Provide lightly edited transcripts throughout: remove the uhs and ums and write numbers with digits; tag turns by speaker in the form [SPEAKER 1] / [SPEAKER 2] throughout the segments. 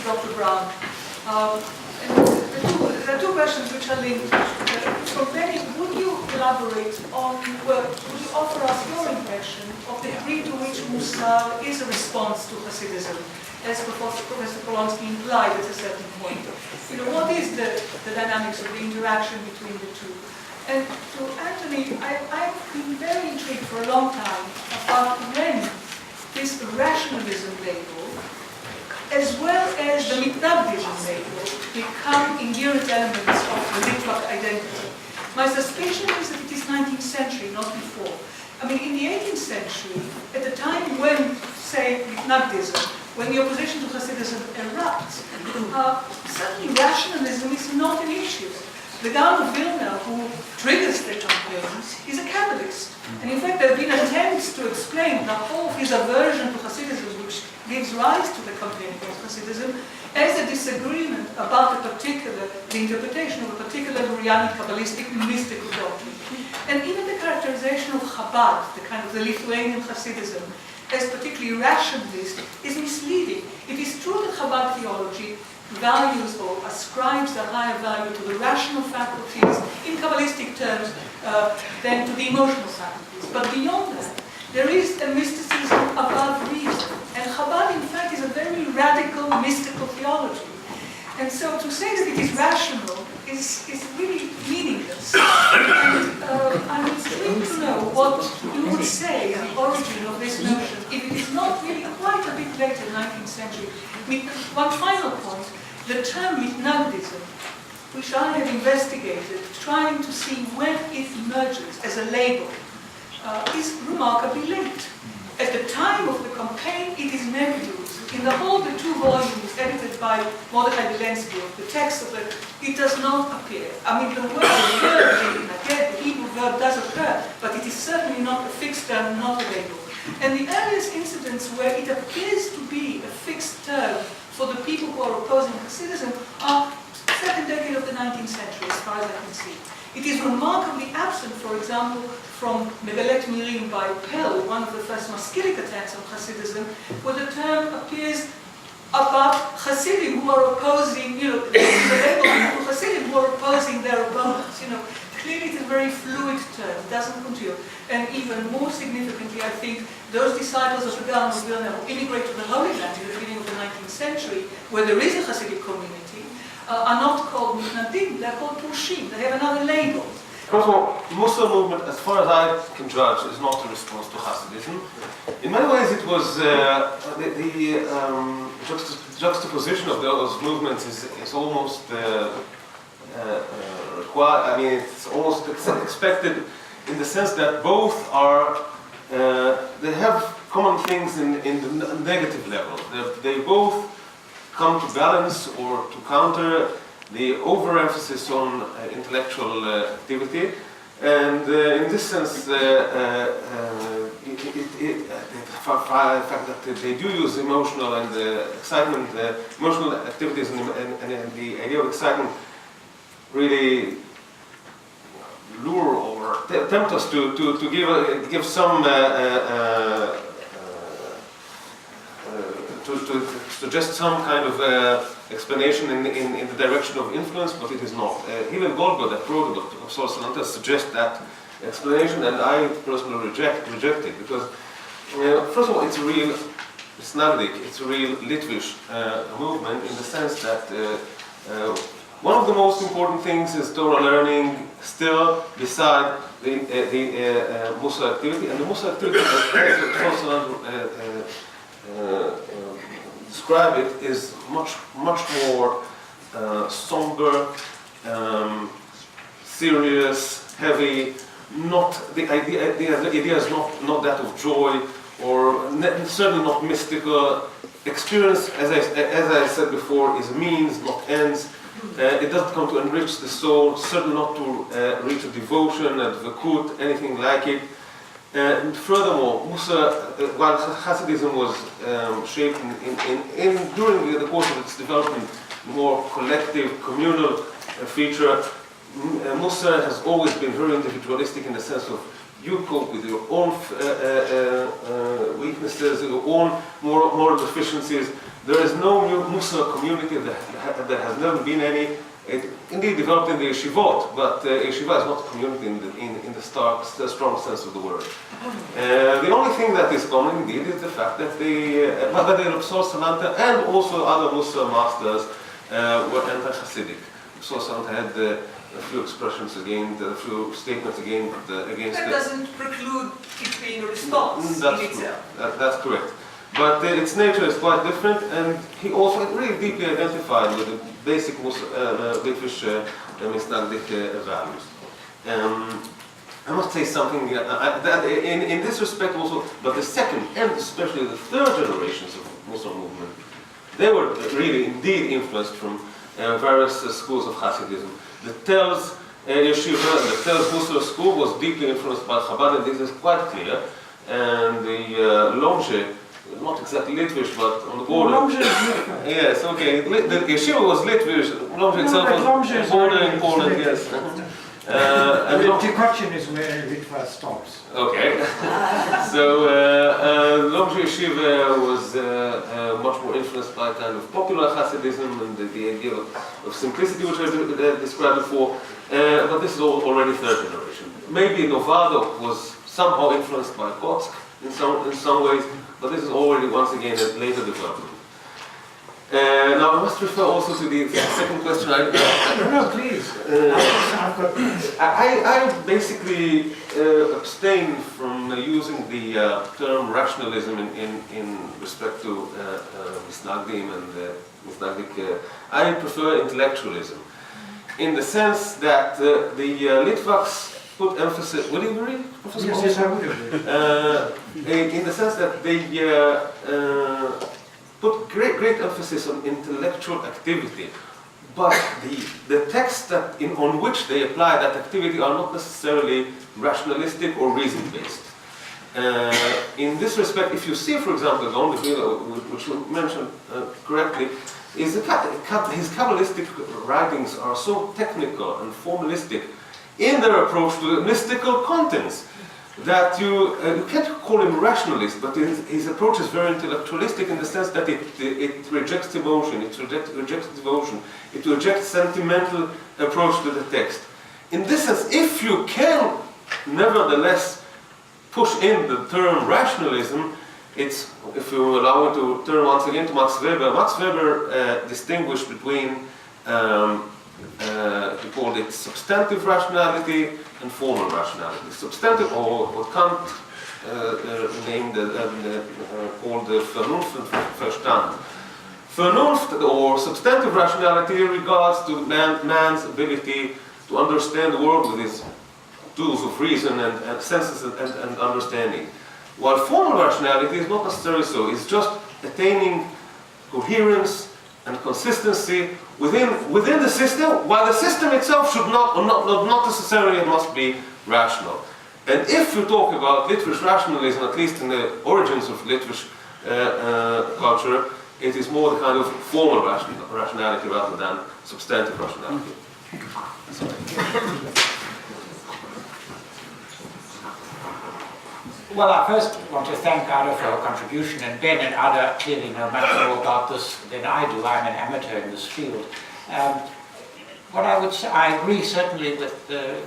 [SPEAKER 1] Dr. Brown. There are two questions which are linked. From Benny, would you elaborate on, would you offer us your impression of the degree to which Musar is a response to Hasidism, as Professor Polonsky implied at a certain point? You know, what is the dynamics of the interaction between the two? And to Anthony, I've been very intrigued for a long time about when this rationalism label, as well as the mitnagdism label, become inherent elements of the Litvak identity. My suspicion is that it is 19th century, not before. I mean, in the 18th century, at the time when, say, mitnagdism, when the opposition to Hasidism erupts, certainly rationalism is not an issue. The Gaon of Vilna, who triggers the campaigns, is a Kabbalist. And in fact, there have been attempts to explain the whole of his aversion to Hasidism, which gives rise to the campaign against Hasidism, as a disagreement about the interpretation of a particular Lurianic Kabbalistic mystical doctrine. And even the characterization of Chabad, the Lithuanian Hasidism, as particularly rationalist, is misleading. It is true that Chabad theology values or ascribes a higher value to the rational faculties in Kabbalistic terms than to the emotional faculties. But beyond that, there is a mysticism above reason. And Chabad, in fact, is a very radical mystical theology. And so to say that it is rational is really meaningless. And I'm intrigued to know what you would say the origin of this notion, if it is not really quite a bit later, 19th century. One final point, the term mitnagdism, which I have investigated, trying to see when it emerges as a label, is remarkably late. At the time of the campaign, it is nebulous. In the whole, the 2 volumes edited by Mordechai Bilensky, the text of it does not appear. I mean, the verb, the Hebrew verb does occur, but it is certainly not a fixed term, not a label. And the earliest incidents where it appears to be a fixed term for the people who are opposing Hasidism are second decade of the 19th century, as far as I can see. It is remarkably absent, for example, from Megalet Mirim by Pell, one of the first Maskilic attacks on Hasidism, where the term appears about Hasidim who are opposing, the label to Hasidim who are opposing their opponents. Clearly it's a very fluid term, it doesn't continue. And even more significantly, I think, those disciples of the Gaon of Vilna who immigrate to the Holy Land in the beginning of the 19th century, where there is a Hasidic community, are not called mitnadim, they're called pushim. They have another label.
[SPEAKER 2] First of all, Musar movement, as far as I can judge, is not a response to Hasidism. In many ways, it was the juxtaposition of those movements is almost required. I mean, it's almost expected in the sense that both are they have common things in the negative level. They both come to balance or to counter the overemphasis on intellectual activity, and in this sense, the fact that they do use emotional and excitement, emotional activities, and the idea of excitement really lure or tempt us to give some to suggest some kind of explanation in the direction of influence, but it is not. Even Goldberg, that wrote about Sol Salanta, suggests that explanation, and I personally reject it, because first of all, it's a real Snagdik, it's a real Litvish movement, in the sense that one of the most important things is Torah learning still beside the Musar activity, and the Musar activity, as Sol Salanta describe it, is much more somber, serious, heavy. Not the idea is not that of joy, or certainly not mystical. Experience, as I said before, is means, not ends. It doesn't come to enrich the soul, certainly not to reach a devotion, a dvekut, anything like it. And furthermore, while Hasidism was shaped during the course of its development, more collective, communal feature, Musar has always been very individualistic in the sense of you cope with your own weaknesses, your own moral deficiencies. There is no Musar community that has never been any. It indeed developed in the yeshivot, but yeshiva is not a community in the strong sense of the word. The only thing that is common indeed is the fact that the Rapsol Salanta and also other Musar masters were anti-Hasidic. Rapsol Salanta had a few expressions against, a few statements against
[SPEAKER 1] that doesn't preclude it being a response in itself.
[SPEAKER 2] That's correct. But its nature is quite different, and he also really deeply identified with the basic Litvish Misnagdic values. I must say something that in this respect also, but the second and especially the third generations of Muslim movement, they were really indeed influenced from various schools of Hasidism. The Telz Yeshiva, the Telz Musar school was deeply influenced by Chabad, and this is quite clear. And the Lomje, not exactly Litvish, but on the border.
[SPEAKER 3] Lomje is Litvish.
[SPEAKER 2] Yes, okay. The yeshiva was Litvish. Lomje itself was bordering Poland, yes.
[SPEAKER 3] And the Tikochin is where Litva stops.
[SPEAKER 2] Okay. So Lomje yeshiva was much more influenced by kind of popular Hasidism and the idea of simplicity, which I described before. But this is already third generation. Maybe Novado was somehow influenced by Kotsk in some ways, but this is already once again a later development. Now I must refer also to the second question.
[SPEAKER 3] No, please.
[SPEAKER 2] I basically abstain from using the term rationalism in respect to Misnagdim and Misnagdic. I prefer intellectualism, in the sense that the Litvaks put emphasis. Would you agree, Professor?
[SPEAKER 3] Yes, I would agree.
[SPEAKER 2] In the sense that they put great emphasis on intellectual activity, but the texts on which they apply that activity are not necessarily rationalistic or reason-based. In this respect, if you see, for example, the only which you mentioned correctly, is his Kabbalistic writings are so technical and formalistic in their approach to the mystical contents that you can't call him rationalist, but his approach is very intellectualistic in the sense that it rejects emotion, it rejects devotion, it rejects sentimental approach to the text. In this sense, if you can nevertheless push in the term rationalism, it's, if you allow me to turn once again to Max Weber distinguished between he called it substantive rationality and formal rationality. Substantive, or what Kant named called the Vernunft and Verstand. Vernunft, or substantive rationality, regards to man's ability to understand the world with his tools of reason and senses and understanding. While formal rationality is not necessarily so. It's just attaining coherence and consistency within the system, while the system itself should not necessarily must be rational. And if you talk about Litvish rationalism, at least in the origins of Litvish culture, it is more the kind of formal rationality rather than substantive rationality.
[SPEAKER 4] Well, I first want to thank Ada for her contribution, and Ben and Ada clearly know much more about this than I do. I'm an amateur in this field. What I would say, I agree certainly with the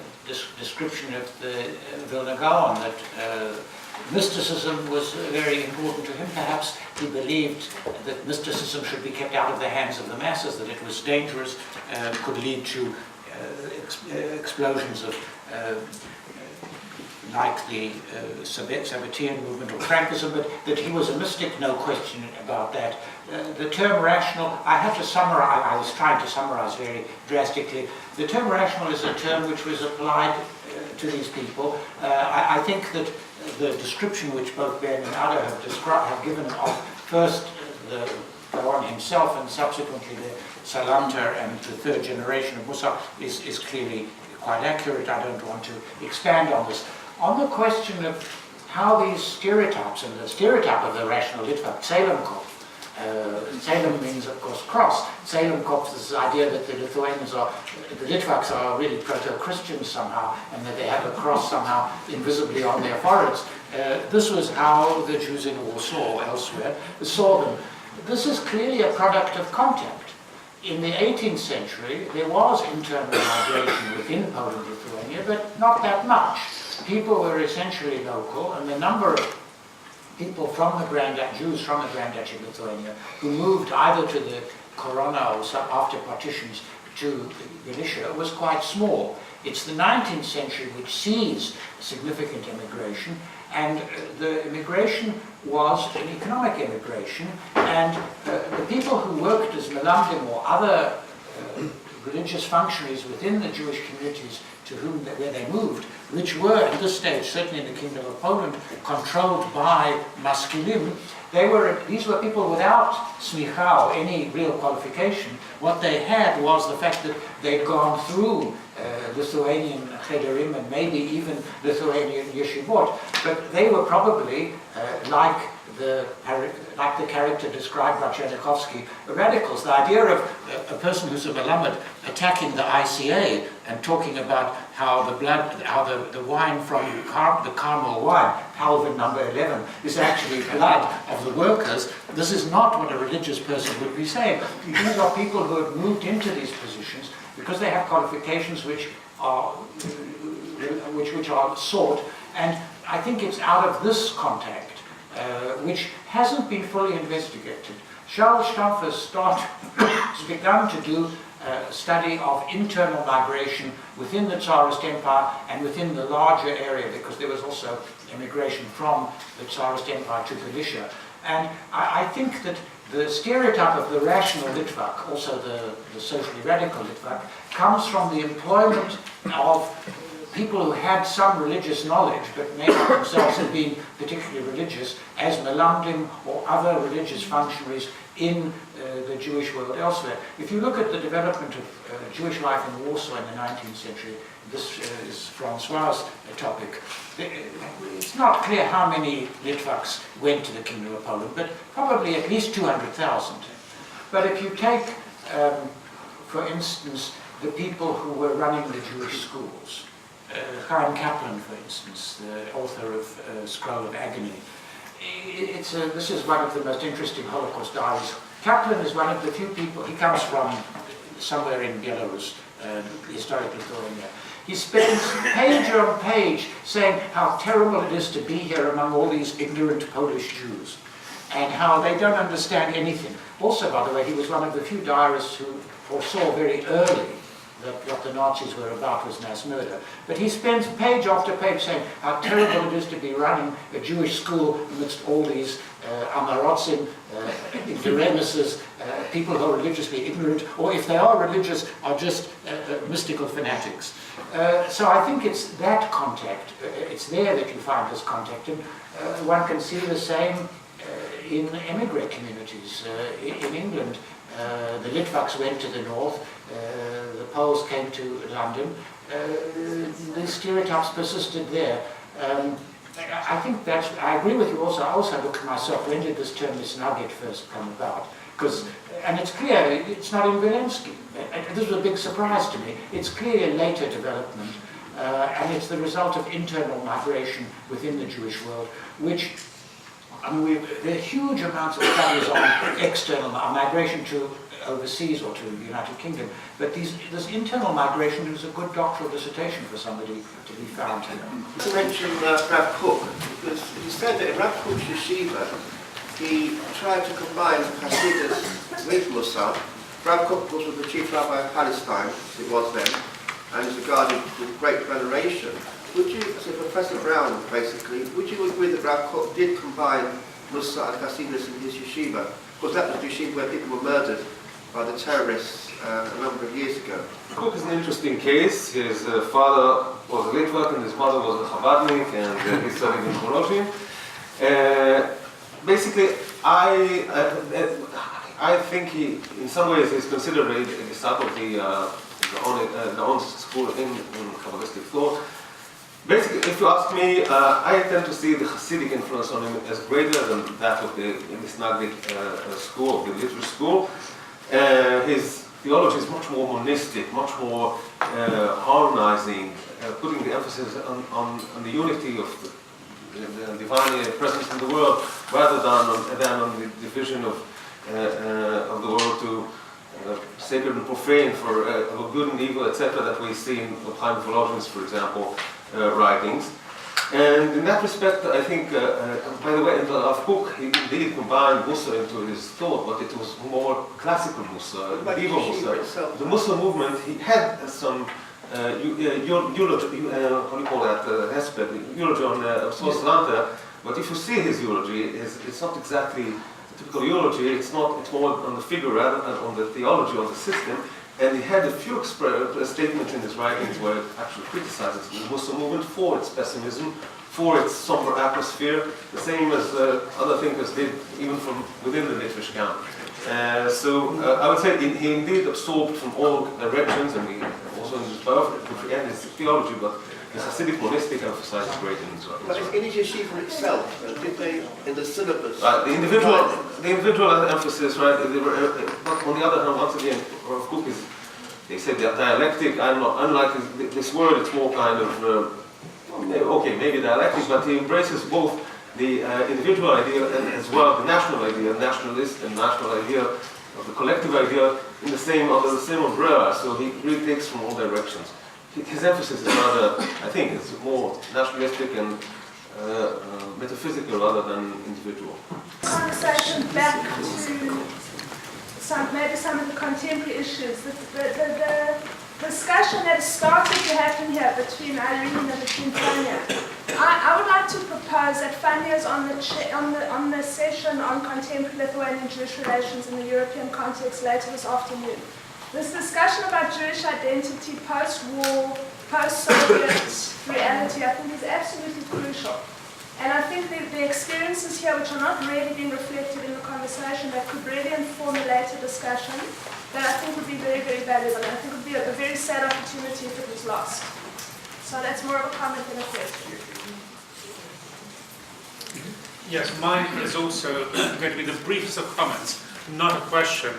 [SPEAKER 4] description of the Vilna Gaon, that mysticism was very important to him. Perhaps he believed that mysticism should be kept out of the hands of the masses, that it was dangerous, could lead to explosions of like the Sabbatean movement or Frankism, but that he was a mystic, no question about that. The term rational, I have to summarize, I was trying to summarize very drastically. The term rational is a term which was applied to these people. I think that the description which both Ben and Ada have given of first the Gaon himself and subsequently the Salanter and the third generation of Musar is clearly quite accurate. I don't want to expand on this. On the question of how these stereotypes, and the stereotype of the rational Litvak, Tselenko, Salem means, of course, cross. Salem Kopf is this idea that the Litvaks are really proto-Christians somehow, and that they have a cross somehow invisibly on their foreheads. This was how the Jews in Warsaw or elsewhere saw them. This is clearly a product of contact. In the 18th century, there was internal migration within Poland-Lithuania, but not that much. People were essentially local, and the number of people from the Jews from the Grand Duchy of Lithuania who moved either to the Corona or after partitions to Galicia was quite small. It's the 19th century which sees significant immigration, and the immigration was an economic immigration, and the people who worked as melamdim or other religious functionaries within the Jewish communities to where they moved, which were at this stage, certainly in the Kingdom of Poland, controlled by maskilim, these were people without smicha or any real qualification. What they had was the fact that they'd gone through Lithuanian chederim and maybe even Lithuanian yeshivot, but they were probably like the character described by Chernyakhovsky, radicals. The idea of a person who's a melamed attacking the ICA and talking about how the wine from the Carmel wine, Halvin number 11, is actually blood of the workers. This is not what a religious person would be saying. These are people who have moved into these positions because they have qualifications which are sought, and I think it's out of this contact which hasn't been fully investigated. Charles Stampfer has begun to do a study of internal migration within the Tsarist Empire and within the larger area, because there was also immigration from the Tsarist Empire to Galicia. And I think that the stereotype of the rational Litvak, also the socially radical Litvak, comes from the employment of people who had some religious knowledge, but may not themselves have been particularly religious, as melamdim or other religious functionaries in the Jewish world elsewhere. If you look at the development of Jewish life in Warsaw in the 19th century, this is Francois' topic, it's not clear how many Litvaks went to the Kingdom of Poland, but probably at least 200,000. But if you take, for instance, the people who were running the Jewish schools, Chaim Kaplan, for instance, the author of Scroll of Agony. This is one of the most interesting Holocaust diaries. Kaplan is one of the few people, he comes from somewhere in Belarus, historic Lithuania. He spends page on page saying how terrible it is to be here among all these ignorant Polish Jews, and how they don't understand anything. Also, by the way, he was one of the few diarists who foresaw very early that what the Nazis were about was mass murder. But he spends page after page saying how terrible it is to be running a Jewish school amidst all these Amarotzim, ignoramuses, people who are religiously ignorant, or if they are religious, are just mystical fanatics. So I think it's that contact, it's there that you find this contact, and one can see the same in emigre communities. In England, the Litvaks went to the north, the Poles came to London. The stereotypes persisted there. I think I agree with you also. I also look at myself, when did this term Nugget first come about? And it's clear, it's not in Wilensky. This was a big surprise to me. It's clearly a later development, and it's the result of internal migration within the Jewish world, which, I mean, there are huge amounts of studies on external migration to overseas or to the United Kingdom, but this internal migration is a good doctoral dissertation for somebody to be found here.
[SPEAKER 5] You mentioned Rav Kook, because he said that in Rav Kook's yeshiva, he tried to combine Hasidus with Mussar. Rav Kook was the chief rabbi of Palestine, as it was then, and is regarded with great veneration. Would you, as a Professor Brown, basically, would you agree that Rav Kook did combine Mussar and Hasidus in his yeshiva? Because that was the yeshiva where people were murdered by the terrorists a number of years ago.
[SPEAKER 2] Cook is an interesting case. His father was a Litvak and his mother was a Chabadnik, and he studied in Koroshim. Basically, I think he, in some ways, is considered the start of the own school in Kabbalistic thought. Basically, if you ask me, I tend to see the Hasidic influence on him as greater than that of the Misnagdic school, the literary school. His theology is much more monistic, much more harmonizing, putting the emphasis on the unity of the divine presence in the world, rather than on the division of the world to sacred and profane, for good and evil, etc., that we see in Chaim Volozhin's, for example, writings. And in that respect, I think, by the way, in the Rav Kook, he indeed combined Musa into his thought, but it was more classical Musa, medieval Musa. The Musa movement, he had some eulogy, how do you call that, eulogy on Sosalanta, but if you see his eulogy, it's not exactly a typical eulogy, it's more on the figure rather than on the theology, on the system. And he had a few statements in his writings where it actually criticizes the Musa movement for its pessimism, for its somber atmosphere, the same as other thinkers did, even from within the Litvish camp. So I would say he indeed absorbed from all directions, and he also in his biography and his theology, but his Hasidic monistic emphasizes great in his writings.
[SPEAKER 5] But in his yeshiva itself, did they, in the syllabus?
[SPEAKER 2] The individual emphasis, right? But on the other hand, once again, Rav Kook is, they say they are dialectic. Unlike this word, it's more kind of okay, maybe dialectic, but he embraces both the individual idea and as well the national idea, nationalist and national idea of the collective idea in the same under the same umbrella. So he really takes from all directions. His emphasis is rather, I think, it's more nationalistic and metaphysical rather than individual.
[SPEAKER 6] Conversation back to maybe some of the contemporary issues. The discussion that started to happen here between Irene and between Fania. I would like to propose that Fania is on the session on contemporary Lithuanian Jewish relations in the European context later this afternoon. This discussion about Jewish identity, post-war, post-Soviet reality, I think is absolutely crucial. And I think the experiences here, which are not really being reflected in the conversation, that could really inform a later discussion, that I think would be very, very valuable. And I think it would be a very sad opportunity if it was lost. So that's more of a comment than a question.
[SPEAKER 7] Yes, mine is also going to be the briefest of comments, not a question.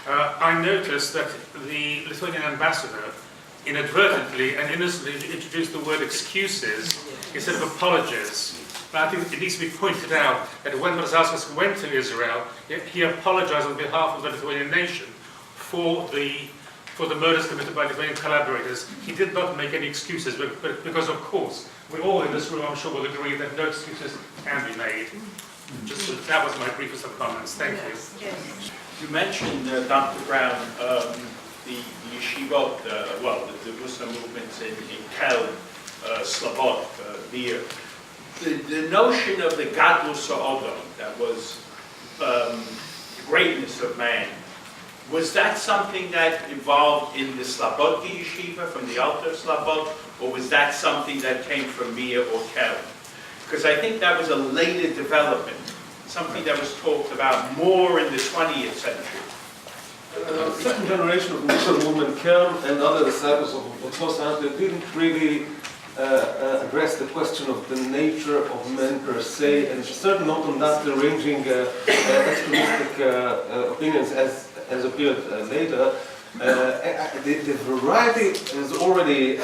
[SPEAKER 7] I noticed that the Lithuanian ambassador inadvertently and innocently introduced the word excuses instead of apologies. But I think it needs to be pointed out that when Brazauskas went to Israel, he apologized on behalf of the Lithuanian nation for the murders committed by Lithuanian collaborators. He did not make any excuses, but because of course, we all in this room, I'm sure, will agree that no excuses can be made. That was my briefest of comments. Thank you.
[SPEAKER 1] Yes.
[SPEAKER 8] You mentioned, Dr. Brown, the yeshivot, the Muslim movements in Tel, Slobod, Vir. The notion of the Gadlus Ha'odom, that was the greatness of man, was that something that evolved in the Slobodki yeshiva from the Alter Slobod, or was that something that came from Mir or Tel? Because I think that was a later development, something that was talked about more in the 20th century.
[SPEAKER 2] The second generation of the Muslim movement, Kern and other disciples of Sosalanta, didn't really address the question of the nature of men per se, and certainly not on that ranging extremistic opinions as appeared later. The variety is already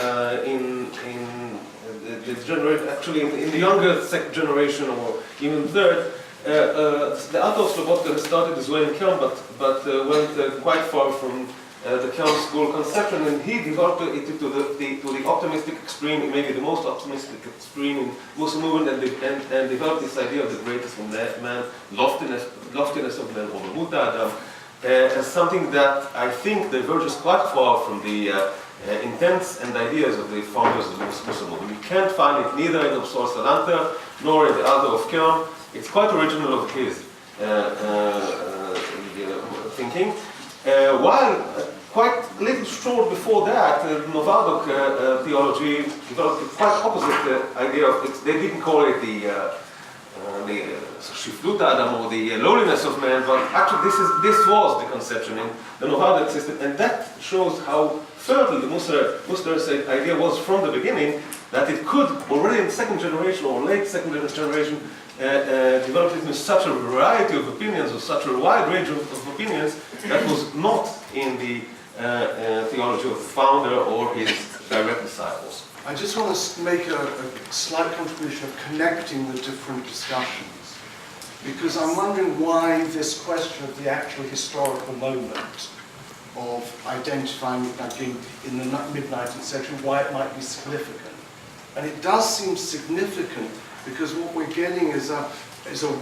[SPEAKER 2] in the generation, actually in the younger second generation or even third. The Alter Slobodka started his way in Kern, but went quite far from the Kern school conception, and he developed it to the optimistic extreme, maybe the most optimistic extreme in Muslim movement, and developed this idea of the greatest of man, loftiness of man, or Muta Adam, as something that I think diverges quite far from the intents and ideas of the founders of the Muslim movement. You can't find it neither in the Sosalanta nor in the Alter of Kern. It's quite original of his thinking. While quite a little short before that, Novardok theology developed a quite opposite idea of it. They didn't call it the Shiflut Adam or the lowliness of man, but actually this was the conception in the Novardok system, and that shows how fertile the Musar idea was from the beginning, that it could, already in the second generation or late second generation, develop into such a variety of opinions, or such a wide range of opinions, that was not in the theology of the founder or his direct disciples.
[SPEAKER 9] I just want to make a slight contribution of connecting the different discussions, because I'm wondering why this question of the actual historical moment of identifying Litvak in the mid-19th century, why it might be significant. And it does seem significant because what we're getting is a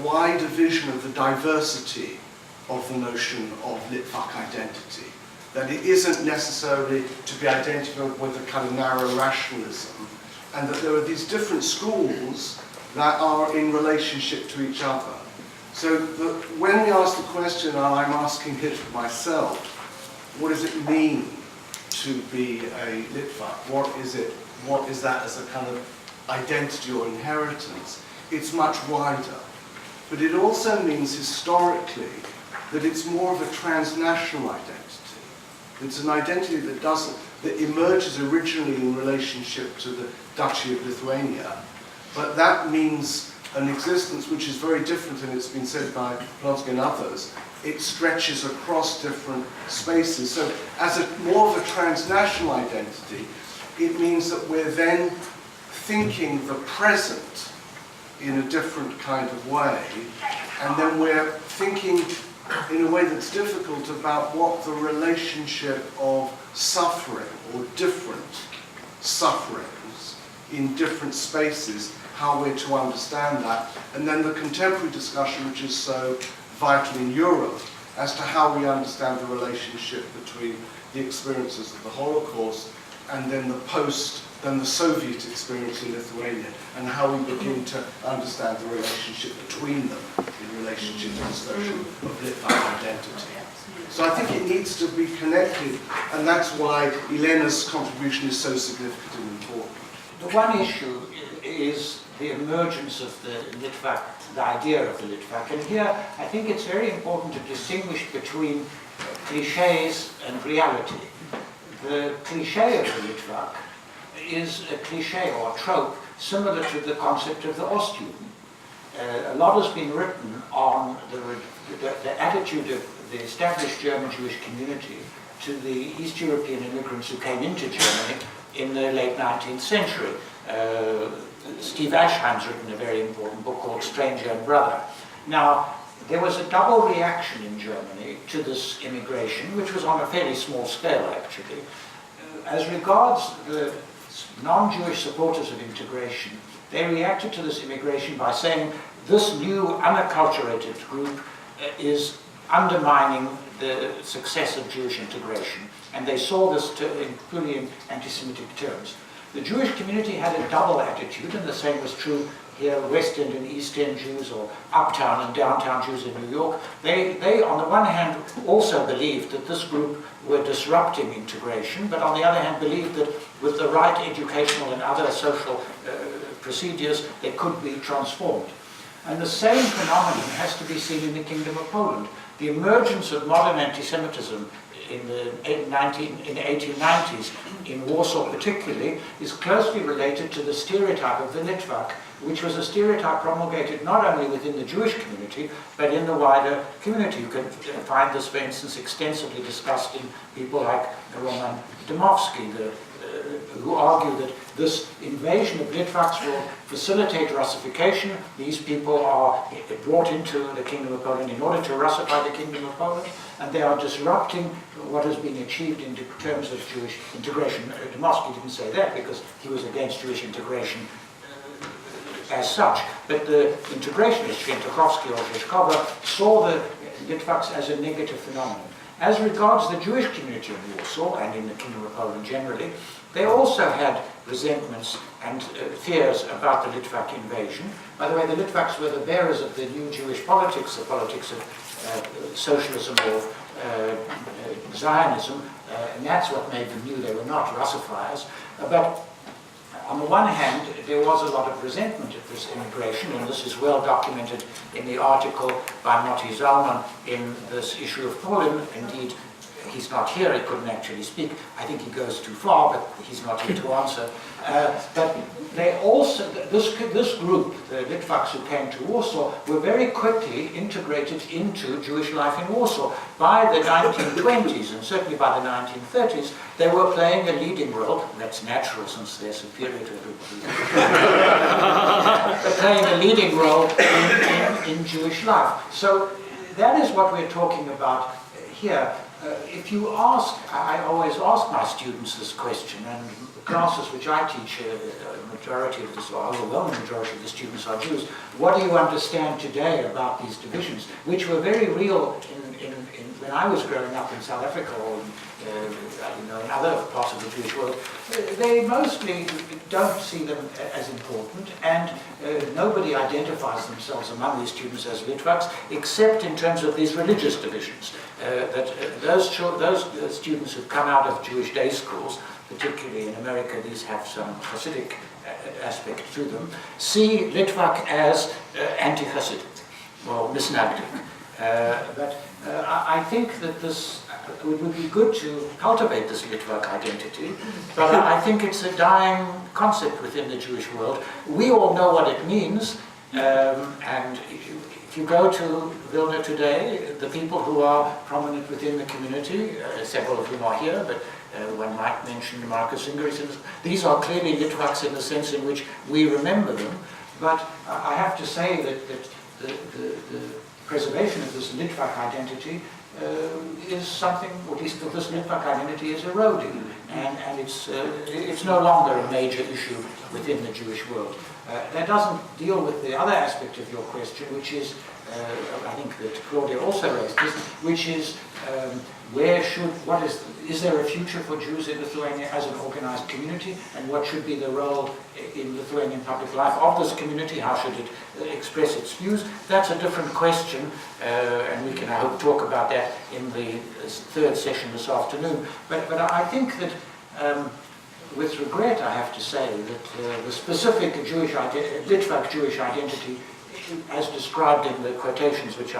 [SPEAKER 9] wider vision of the diversity of the notion of Litvak identity. That it isn't necessarily to be identified with a kind of narrow rationalism, and that there are these different schools that are in relationship to each other. So when we ask the question, and I'm asking it myself, what does it mean to be a Litvak? What is that as a kind of identity or inheritance? It's much wider. But it also means historically that it's more of a transnational identity. It's an identity that emerges originally in relationship to the Duchy of Lithuania, but that means an existence which is very different, and it's been said by Plonsky and others. It stretches across different spaces. So as more of a transnational identity, it means that we're then thinking the present in a different kind of way, and then we're thinking in a way that's difficult about what the relationship of suffering or different sufferings in different spaces, how we're to understand that, and then the contemporary discussion, which is so vital in Europe, as to how we understand the relationship between the experiences of the Holocaust and then the Soviet experience in Lithuania, and how we begin to understand the relationship between them in relationship to this notion of Litvak identity. So I think it needs to be connected, and that's why Elena's contribution is so significant and important.
[SPEAKER 4] The one issue is the emergence of the Litvak, the idea of the Litvak. And here I think it's very important to distinguish between cliches and reality. The cliche of the Litvak is a cliche or a trope similar to the concept of the Ostjuden. A lot has been written on the attitude of the established German Jewish community to the East European immigrants who came into Germany in the late 19th century. Steve Aschheim's written a very important book called Stranger and Brother. Now, there was a double reaction in Germany to this immigration, which was on a fairly small scale, actually. As regards the non-Jewish supporters of integration, they reacted to this immigration by saying this new unacculturated group is undermining the success of Jewish integration, and they saw this fully in anti-Semitic terms. The Jewish community had a double attitude, and the same was true here, West End and East End Jews, or uptown and downtown Jews in New York. They, on the one hand, also believed that this group were disrupting integration, but on the other hand, believed that with the right educational and other social procedures, they could be transformed. And the same phenomenon has to be seen in the Kingdom of Poland. The emergence of modern anti-Semitism in the 1890s, in Warsaw particularly, is closely related to the stereotype of the Litvak, which was a stereotype promulgated not only within the Jewish community, but in the wider community. You can find this, for instance, extensively discussed in people like Roman Dmowski, who argue that this invasion of Litvaks will facilitate Russification. These people are brought into the Kingdom of Poland in order to Russify the Kingdom of Poland, and they are disrupting what has been achieved in terms of Jewish integration. Dmowski didn't say that because he was against Jewish integration as such, but the integrationists, Świętochowski or Rzeszkowa, saw the Litvaks as a negative phenomenon. As regards the Jewish community in Warsaw and in the Kingdom of Poland generally, they also had resentments and fears about the Litvak invasion. By the way, the Litvaks were the bearers of the new Jewish politics, the politics of socialism or Zionism, and that's what made them new. They were not Russifiers. But on the one hand, there was a lot of resentment at this immigration, and this is well documented in the article by Moti Zalman in this issue of Poland. Indeed, he's not here, he couldn't actually speak. I think he goes too far, but he's not here to answer. But they also, this group, the Litvaks who came to Warsaw, were very quickly integrated into Jewish life in Warsaw. By the 1920s, and certainly by the 1930s, they were playing a leading role. That's natural since they're superior to everybody. They're playing a leading role in Jewish life. So that is what we're talking about here. If you ask, I always ask my students this question, and the classes which I teach, a majority of the, or overwhelming majority of the students are Jews. What do you understand today about these divisions, which were very real when I was growing up in South Africa or in other parts of the Jewish world? They mostly don't see them as important, and nobody identifies themselves among these students as Litvaks, except in terms of these religious divisions. Those students who've come out of Jewish day schools, particularly in America, these have some Hasidic aspect to them, see Litvak as anti-Hasidic, or misnagdic. But I think that it would be good to cultivate this Litvak identity, but I think it's a dying concept within the Jewish world. We all know what it means, and if you go to Vilna today, the people who are prominent within the community, several of whom are here, but one might mention Marcus Ingris, these are clearly Litvaks in the sense in which we remember them, but I have to say that the preservation of this Litvak identity is something, or at least this Litvak identity is eroding, and it's no longer a major issue within the Jewish world. That doesn't deal with the other aspect of your question, which is, I think that Claudia also raised this, which is is there a future for Jews in Lithuania as an organized community, and what should be the role in Lithuanian public life of this community? How should it express its views? That's a different question, and we can, I hope, talk about that in the third session this afternoon. But I think that, with regret, I have to say that the specific Litvak Jewish identity, as described in the quotations with which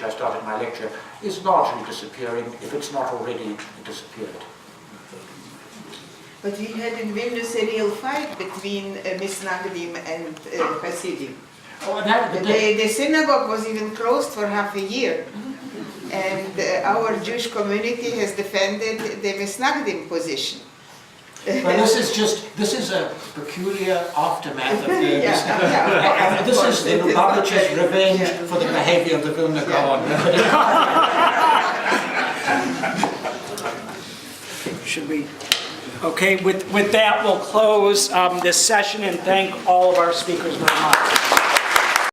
[SPEAKER 4] I started my lecture, is largely disappearing, if it's not already disappeared.
[SPEAKER 10] But we had in Vilnius a real fight between Misnagdim and Hasidim.
[SPEAKER 4] Oh,
[SPEAKER 10] the synagogue was even closed for half a year. And our Jewish community has defended the Misnagdim position.
[SPEAKER 4] Well, this is a peculiar aftermath of the this is the Lubavitcher's revenge for the behavior of the Vilna Gaon.
[SPEAKER 11] Should we? Okay, with that we'll close this session and thank all of our speakers very much.